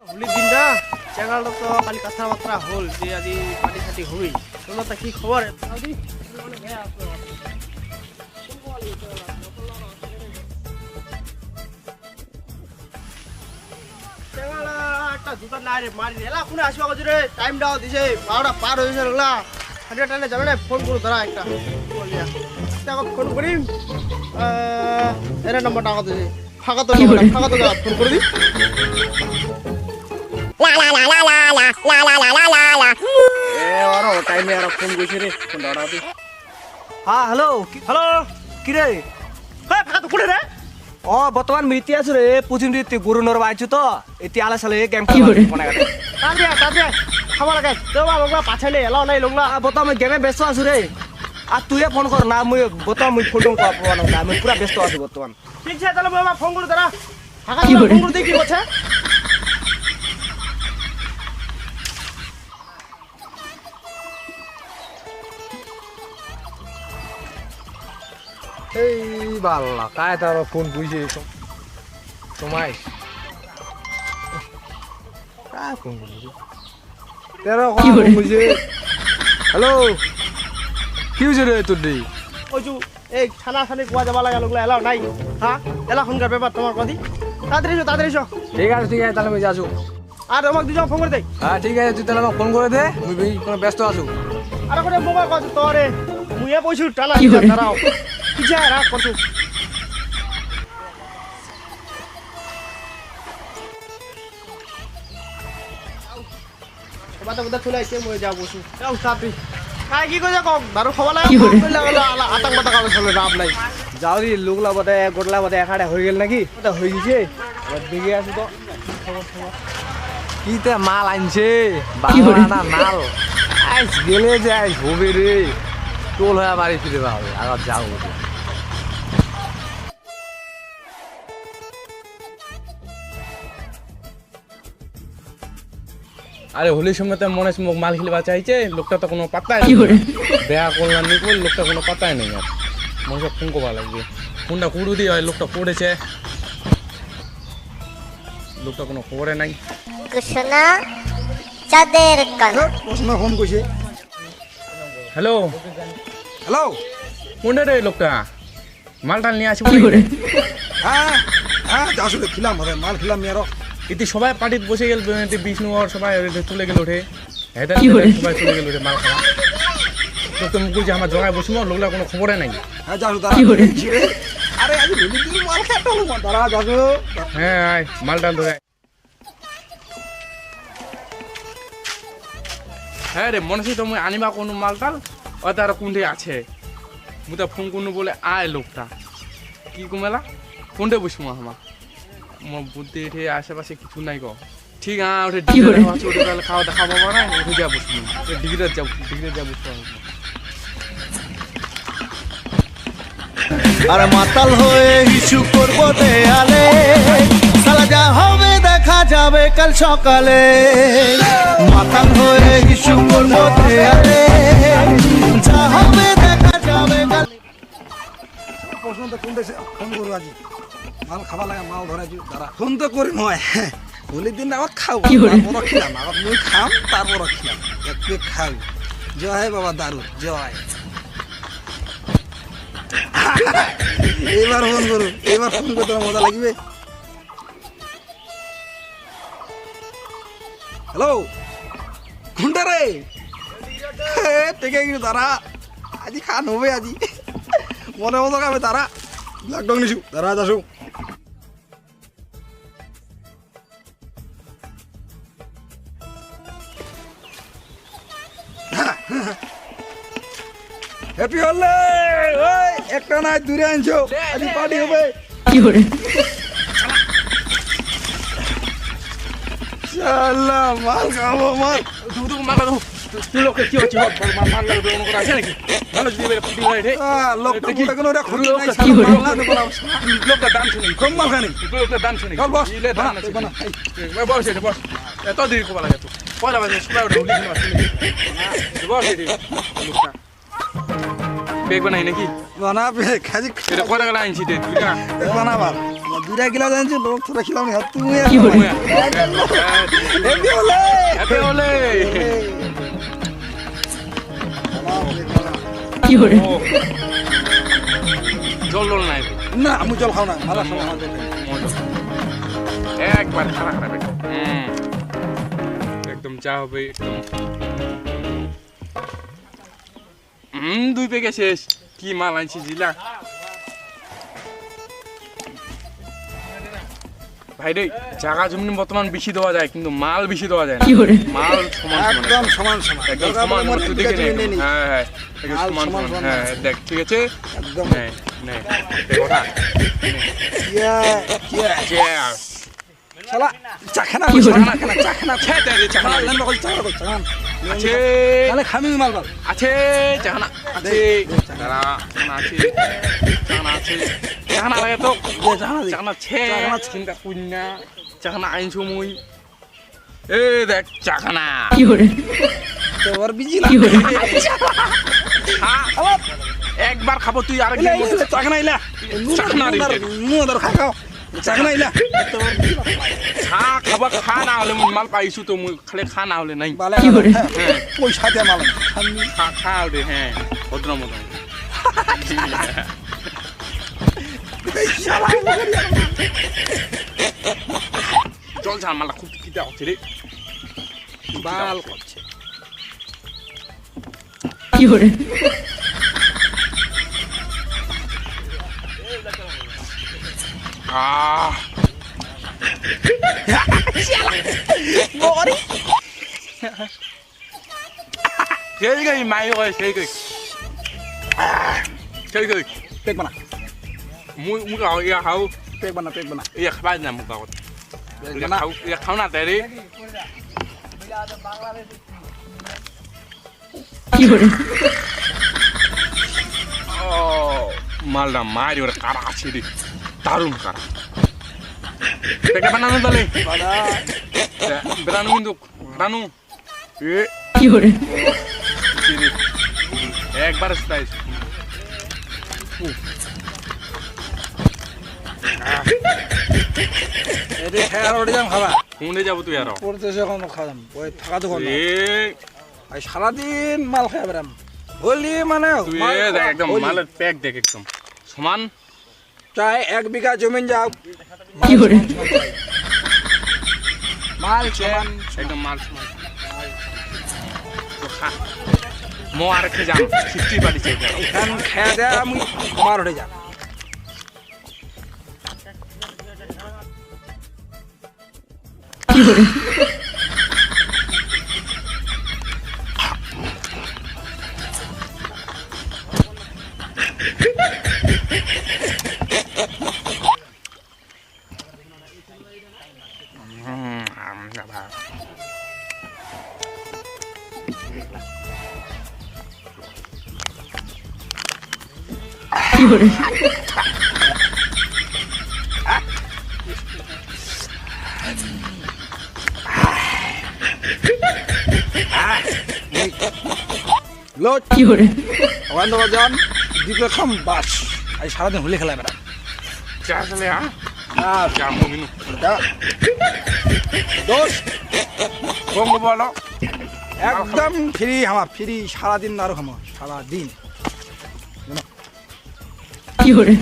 হোলির দিনটা চেঙ্গালটা তো খালি কথাবার্তা হল যে আজি পার্টি সাটি হবি তোমরা তা কি খবর একটা দোকান নাই রে মারি এলা কোনে আসবা কইছে রে টাইম দাও দিছে 12টা পার হইছে লাগলা হাজার টাইলে যাবে না ফোন করে ধরা একটা বলিয়া দেখো ফোন করিম এর নাম্বারটা কত দিছে ফাঁকা তো ফোন করে দি টাইমে আর ফোন কইছে রে ফোন দাঁড়া দি হ্যাঁ হ্যালো কি রে ফাঁকা তো কোনে রে ও বর্তমান মিতি আছো রে পুচিন রে গুরু নর বাইছো তো এতি আলা সালে গেম কি বনা গেল তাতে খাবার আগে তো বাবা পাছালে এলাও নাই লগলা বর্তমান আমি গেমে ব্যস্ত আছো রে আর তুই ফোন কর না মুই বর্তমান মুই ফোন করব না আমি পুরা ব্যস্ত আছি বর্তমান ঠিক আছে তাহলে বাবা ফোন করে দাঁড়া ফাঁকা ফোন করে দেখি বলছে এই বাল্লা काय তার ফোন বুঝে তোমায় काय ফোন বুঝে তেরা কি বুঝে হ্যালো কি বুঝে রে তোর দি ওই যে এই খানা খানি কোয়া যাবা লাগা লগলা এলাও নাই হ্যাঁ এলা ফোনকার ব্যাপার তোমার কদি তাড়াতাড়ি এসো ঠিক আছে তাহলে আমি যাচ্ছি আর আমাকে দুজন ফোন করে দে হ্যাঁ ঠিক আছে তুই তাহলে আমাকে ফোন করে দে মুই কোনো ব্যস্ত আছো আর করে মোবাইল কত তোরে মুইয়া পয়সু টালা দাঁড়াও কি যায় রাখ কত বাতা চলে আইছে মই যাও বসু যাও সাপি কাই কি কইছা কক দারু খাওয়া লাগা আতঙ্ক বাতা কাবে চলে রাব নাই যাও রে লোকলা বদে গোটলা বদে এখানে হয়ে গেল নাকি এটা হয়ে গেছে এবার দিকে আসি তো কিতে মাল আনছে বাংলা মাল আইস গেলে যে আইস হবে রে টোল হয়ে বাড়ি ফিরে পাবে আবার যাও আরে হোলির সময় তো মনে মুখ মাল খেলে চাইছে লোকটা তো কোনো পাত্তাই নেই বেয়া করলাম নি কই লোকটা কোনো পাত্তাই নেই আর মনে ফোন করা লাগবে ফোনটা কুড়ু দিয়ে হয় লোকটা পড়েছে লোকটা কোনো খবরে নাই কুশনা চাঁদের কান প্রশ্ন ফোন কইছে হ্যালো কোনটা রে লোকটা মালটা নিয়ে আসি হ্যাঁ আসলে খিলাম মাল খিলাম মেয়ের ইতি সবাই পার্টিত বসে গেল বিষ্ণু আর সবাই চলে গেল ওঠে সবাই চলে গেল ওঠে মাল খাওয়া লোকটা মুখ যে আমার জগায় বসিম লোকটা কোনো খবরে নাই হ্যাঁ যাসু আরে আজ বলি মাল খাটো দাঁড়া যাসু হ্যাঁ আয় মালটা ধরে হ্যাঁ রে মনে তো মুই আনিবা কোনো মালটাল ও তার কোনটে আছে মুই তা ফোন করনু বলে আয় লোকটা কি কমেলা কোনটে বসবো আমার মোর বুদ্ধি এঠে আশেপাশে কিছু নাই গো ঠিক হ্যাঁ ওঠে ডিগ্রি আছে ওঠে তাহলে খাওয়া দেখা পাবো না ওঠে যা বসবো ডিগ্রি যা বসবো আর মাতাল হয়ে হিসু করবো দেয়ালে সালা যা হবে দেখা যাবে কাল সকালে মাতাল হয়ে হিসু করবো দেয়ালে যা হবে দেখা যাবে কাল প্রশ্ন তো কোন দেশে ফোন করবো আজি মাল খাবা লাগে মাল ধরে দাঁড়া ফোন তো করি নয় হোলির দিন আবার খাও তারপর খিলাম আবার মুই খাম তারপর খিলাম এক পেট খাও জয় বাবা দারু জয় এবার ফোন করু এবার ফোন করতে মজা লাগবে হ্যালো কোনটা রে ঠিক আছে দাঁড়া আজি খান হবে আজি মনে মতো খাবে তারা লকডাউন নিছু তারা যাসু হ্যাপি হলে ওই একটা নাই দূরে আনছো আজ পার্টি হবে কি করে শালা মাল খাবো মাল তুই মাল দাও তুই লোকে কি হচ্ছে মাল লাগবে কোনো করে আছে নাকি ভালো দিবে ফুটি হয় রে লোকটা কি কোনো রে খুঁড়ি নাই লোকটা দাম শুনি কম মাল খানি লোকটা দাম শুনি চল বস ইলে দাম আছে বস এটা বস এত দেরি কোবা লাগে তো পয়লা বাজে সবাই ওটা উঠে বস এটি লোকটা পেক বানাই নাকি বানাবে খাজি এটা কত টাকা আনছি দে তুই না বানাবার 2 কিলো জানছি লোক তোরা খিলাম না তুমি হ্যাপি হলে জল জল নাই না আমি জল খাও না ভালো সময় একবার খারাপ খারাপ একদম চা হবে একদম দুই পেকে শেষ কি মাল আনছি জিলা ভাই রে জায়গা জমি বর্তমান বেশি দেওয়া যায় কিন্তু মাল বেশি দেওয়া যায় না মাল একদম সমান সমান একদম সমান তুই দেখে নে হ্যাঁ হ্যাঁ একদম সমান সমান হ্যাঁ দেখ ঠিক আছে একদম নে নে দেখ ওটা Cheers. শালা চাখানা চাখানা খেতে রে চাখানা লান বকল চাখানা চাখানা আছে তাহলে খামি মাল বাল আছে চাখানা আছে দাঁড়া চাখানা আছে চাখানা আছে চাখানা লাগে তো চাখানা ছে চিন্তা কুন্না চাখানা আইনছো মুই এ দেখ চাখানা তোর বিজি লাগ একবার খাবো তুই আর কি চাখানা ইলা চাখানা রে মুদর খাও চাখানা ইলা খা খাবা খা না হলে মুই মাল পাইছো তো মুই খালি খা না হলে নাই বালে পয়সা দে মাল খামি খা খা দে হ্যাঁ ভদ্র মতন চল যা মালা খুব খিদে হচ্ছে রে বাল করছে সেই গই মাই গই সেই গই সেই গই পেক বানা মুই মুই গাও ইয়া খাও পেক বানা ইয়া খাবা না মুই গাও ইয়া খাও না তাই রে মালদা মারি ওর কারা আছে রে দারুণ কারা পেকে বানানো দলে বেরানো কিন্তু রানু এ কি হরে একবার স্পাইস এতে খেয়ার ওড়ে যাম খাবা কোনে যাব তুই আর পড়তে যখন খাওয়াম ওই থাকা তো এ আর সারাদিন মাল খাই বেড়াম বলি মানে তুই দেখ একদম মালের প্যাক দেখ একদম সমান চাই 1 বিঘা জমি যাও কি হরে মাল সমান একদম মাল সমান তো খা মো আর খেয়ে যাম 50 বাড়ি চাই এখান খেয়া দেয়া আমি আমার ওড়ে যাম কি হরে কি হরে লোট কি হরে ওখান থেকে যান দ্বীপে খাম বাস আজ সারাদিন হোলি খেলা বেড়া চা চলে হ্যাঁ চা মুমিনু দোষ বঙ্গ বলো একদম ফ্রি আমার ফ্রি সারাদিন আরো খামো সারাদিন কি হরে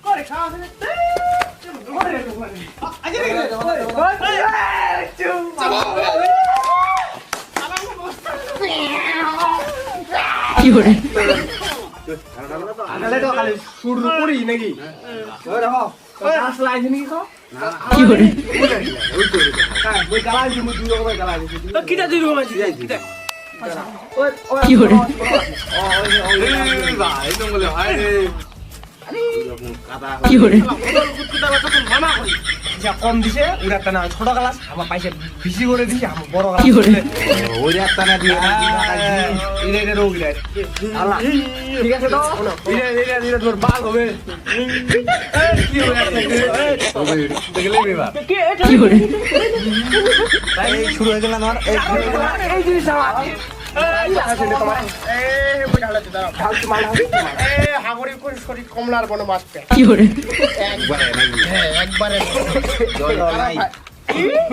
করে খাওয়া আছে কি হরে আনালে তো খালি শুরু করি নাকি ওই দেখো গাছ লাইছে নাকি কো কি হরে হ্যাঁ ওই গালাই দিমু দুই রকমের গালাই দিছি তো কিটা দুই রকমের দিছি কিটা ওই কি হরে এই ভাই এই তো বলে ভাই রে কি হরে কিটা বাতা তো জামা করি যা কম দিছে ওরা একটা না ছোট ক্লাস আমার পয়সা বেশি করে দিছে আমার বড় ক্লাস ওই একটা না দিয়ে এটা রোগ রে আল্লাহ ঠিক আছে তো এটা তোর বাল হবে কি হবে দেখলে বিবা এই শুরু হয়ে গেল আমার এই জিনিস আমার হাগরি করে শরীর কমলার বন বাঁচতে একবারে নাকি একবারে জলটা নাই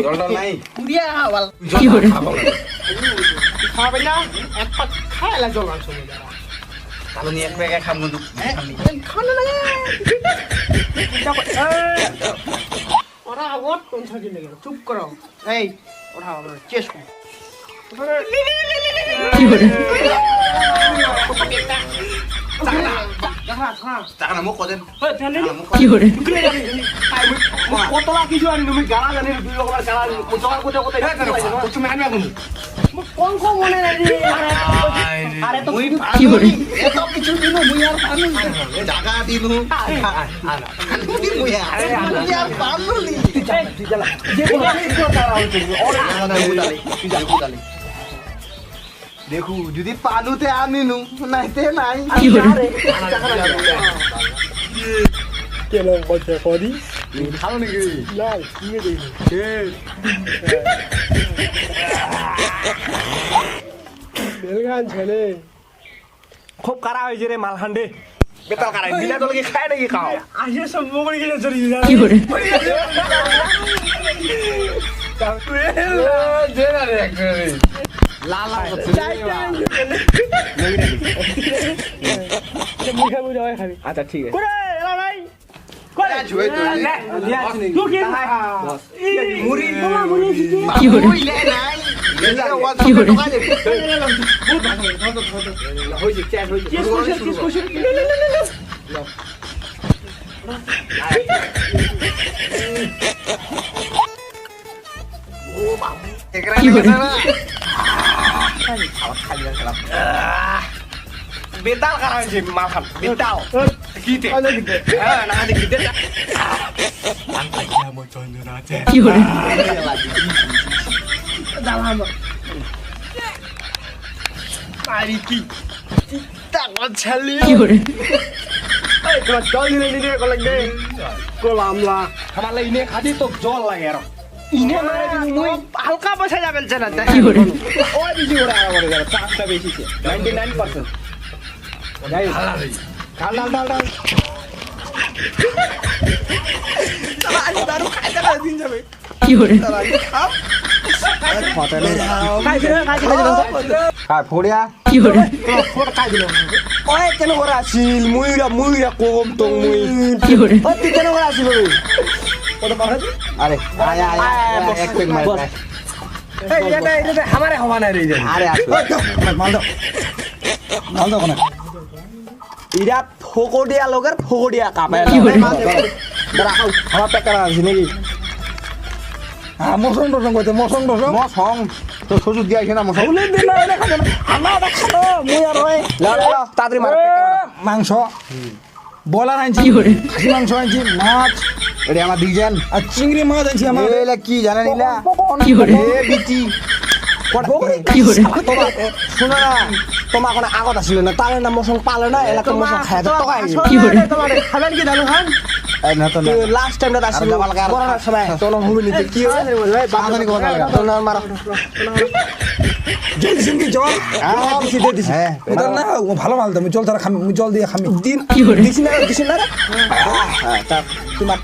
জলটা নাই পুরিয়া হাওয়াল খাবো না। খাবে না এক পাক খায়লা জল মাংস হয়ে যাবে তাহলে নিয়ে এক ব্যাগে খাম কিন্তু খানা না ওরা ওট কোন থাকি না চুপ করো এই ওরা আমরা চেস করো টাকা মুখ করেন কতলা কিছু আনি তুমি গালা জানি দুই রকমের গালা জোগাড় করতে করতে তুমি আনবা কিন্তু কোন কোন মনে নাই আরে তো কি করে এত কিছু দিন মুই আর পানু টাকা দিনু মুই আর পানু নি যে কোনো কিছু তারা হচ্ছে দেখু যদি পানুতে আনিনু নাইতে নাই কেন বলছে কদি খাও নাকি না কি দেই বেলগান ছেলে খুব কারা হয়েছে রে মালখান্ডে বেতাল কারাই বিনা দলকে খায় নাকি খাও আসে সব মোগল গিয়ে চলে যায় কি করে লাল আচ্ছা ঠিক আছে বেতাল কারা হয়েছে মালখান বেতাল কিতে হ্যাঁ না দেখিতে কি করে আরে কি টাকা ছালি কি করে এই তোমার জল দিলে নিয়ে কল লাগে কোলামলা আমার লাগি নে খাদি তো জল লাগে আর ইনে মারে দিমু মুই হালকা পয়সা যাবেন না কি করে ওই বেশি করে আবার যাবে চান্সটা বেশি আছে 99% যাই ডাল ডাল ডাল ডাল আরে দারু খাইতে না দিন যাবে কি করে কাই ফড়িয়া কি করে ওই কেন করে আসিল মুইরা কম তো মুই কি করে ও তুই কেন করে আসিল রে ওটা পারে আরে আয় আয় এক পেগ মার এই এটা আমারে হওয়া না রে আরে আসো মাল দাও কোন ইরা ফোকডিয়া লোকের ফোকডিয়া কাপে দাঁড়া আমার পেক করা আছে নাকি হ্যাঁ মসং টসং করতে মসং তো সজু দিয়া আছে না মসং বলে দিন না এটা খাবে না আমার দেখানো মুই আর ওই তাড়াতাড়ি মার মাংস বলার আনছি খাসি মাংস আনছি মাছ এটা আমার ডিজাইন আর চিংড়ি মাছ আনছি আমার এলা কি জানেন এলা কি করে এ বিটি কি করে শোনা না তোমার কোনো আগত আসছিল না তার না মশং পালে না এলাকার মশং খায় তো টাকা কি করে তোমার খাবেন কি জানো খান এই না তো না লাস্ট টাইমটা আসছিল করোনার সময় তোর হবে নিতে কি হয়েছে ভাই বাহাদানি কথা লাগা তোর মার জল সিংকি জল দিছি দে দিছি হ্যাঁ এটা না ভালো মাল তুমি জল ছাড়া খামি জল দিয়ে খামি দিন দিছি না হ্যাঁ তা তোমার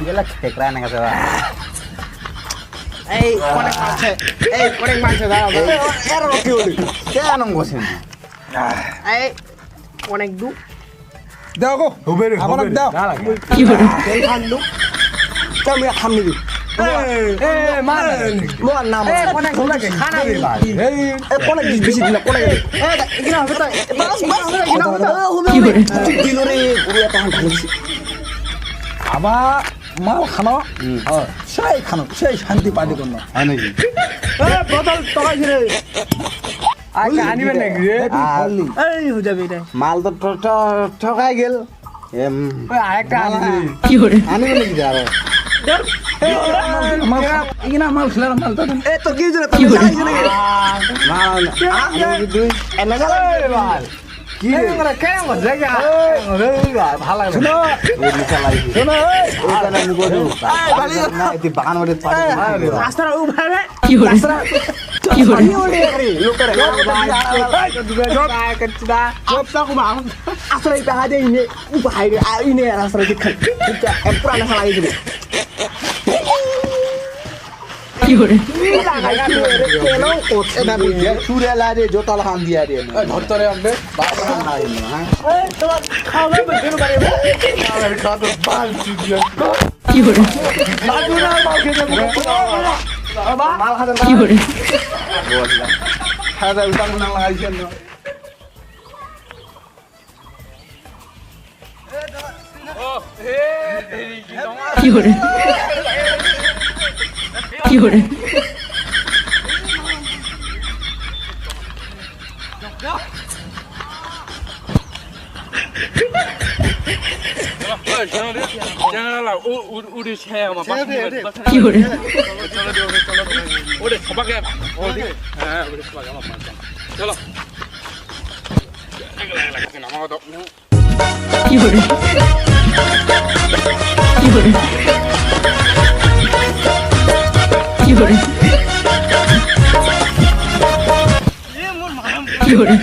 গেলা ঠেকরা না কাছে এই অনেক আছে এই অনেক মাংস দাও এর কি হলো কেন গোছেন এই অনেক দু দাও গো আমার দাও কি করে তেল খান দু তুমি খামনি দি এ মার মোর নাম অনেক লাগে খানা দি এই কোনে বেশি দিলা কোনে এই এখানে হবে তো বাস এখানে হবে তো কি করে দিল রে পুরো টান ঢালছি আবার মাল খানো সেই খানো সেই শান্তি পাটি করনো হয় নাকি এ বোতল টকাই রে আচ্ছা আনিবেন নাকি রে আলি এই হয়ে যাবে এটা মাল তো ঠকাই গেল ওই আরেকটা আনবি আনবি নাকি যা আরো মাল ইনা মাল খেলার মাল তো এ তো কি জন্য তুমি চাইছ নাকি মাল আমি দুই এনা গেল মাল কি রে কেন জায়গা ভালো লাগে শুনো এই নিচা লাগি শুনো এই কানা আমি বলু না এটি বাগান ওরে পারে রাস্তা ও ভাবে কি হরে কি হরে লোকরে জব করছিদা জব সাকু মা আসলে এটা হাদে ইনে উপায় ইনে রাস্তা দেখাল এটা পুরানা লাগি দিবে কি হরে কেন করছে না বুঝিয়া চুরে লারে জোতা লাগান দিয়া রে ধরতরে আনবে বাবা নাই না তোমার খাওয়া বের করে আমি খাতো বাল চুদিয়া কি হরে লাগু না মাল খেতে বাবা মাল খাতে কি হরে বললা খাদা উতান না লাগাইছেন না কি হরে কি হরে কি হরে ওরে সবাকে হ্যাঁ ওরে সবাকে আমার চলো কি হরে কি হরে কি হরে কি হরে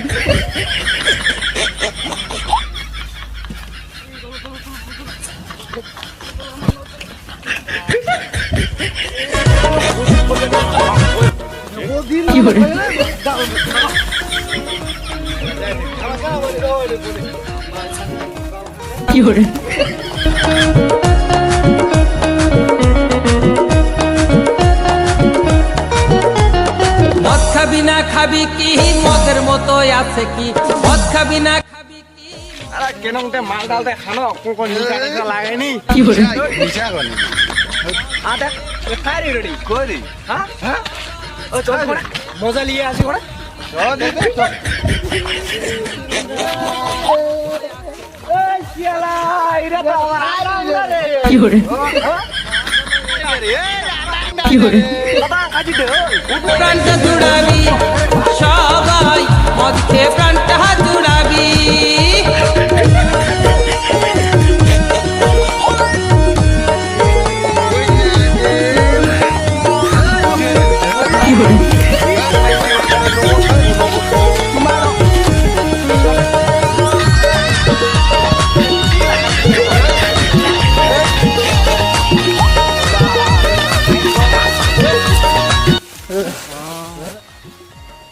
কি হরে কি হরে মদ খাবি না খাবি কি মদের মতো আছে কি মদ খাবি না খাবি কি আরে কেন উঠে মাল ডালতে খানো কোন নিচা নিচা লাগেনি কি হরে নিচা গনি আটা খারি রেডি করি হ্যাঁ হ্যাঁ ও চল করে মজা নিয়ে আসি করে ও দিদে এই শিয়ালা এরা তো আরাম রে কি হরে কি হরে বাবা কাজি দে প্রাণটা জুড়াবি সবাই মদ খেয়ে প্রাণটা জুড়াবি কি হরে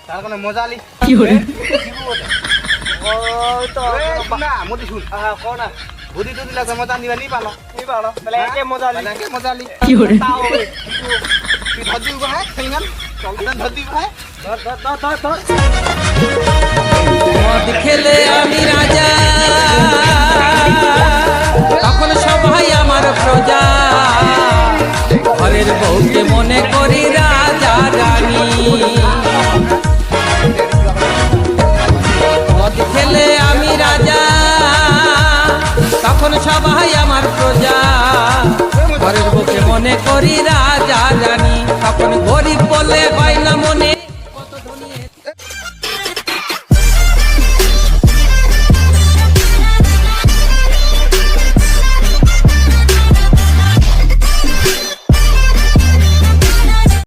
তার কোন মজা আলি কি হরে ও তো না মোদি শুন কোন না বুদ্ধি তো দিলা মজা নিবা নি পালো তাহলে একে মজা লি একে মজা আলি কি হরে তাও হবে তুই ধদি গো হ্যাঁ সেইগান চল ধদি গো হ্যাঁ মদ খেলে আমি রাজা তখন সবাই আমার প্রজা ঘরের বউকে মনে করি রাজা রানী মদ খেলে আমি রাজা তখন সবাই আমার প্রজা ঘরের বউকে মনে করি রাজা রানী তখন গরিব বলে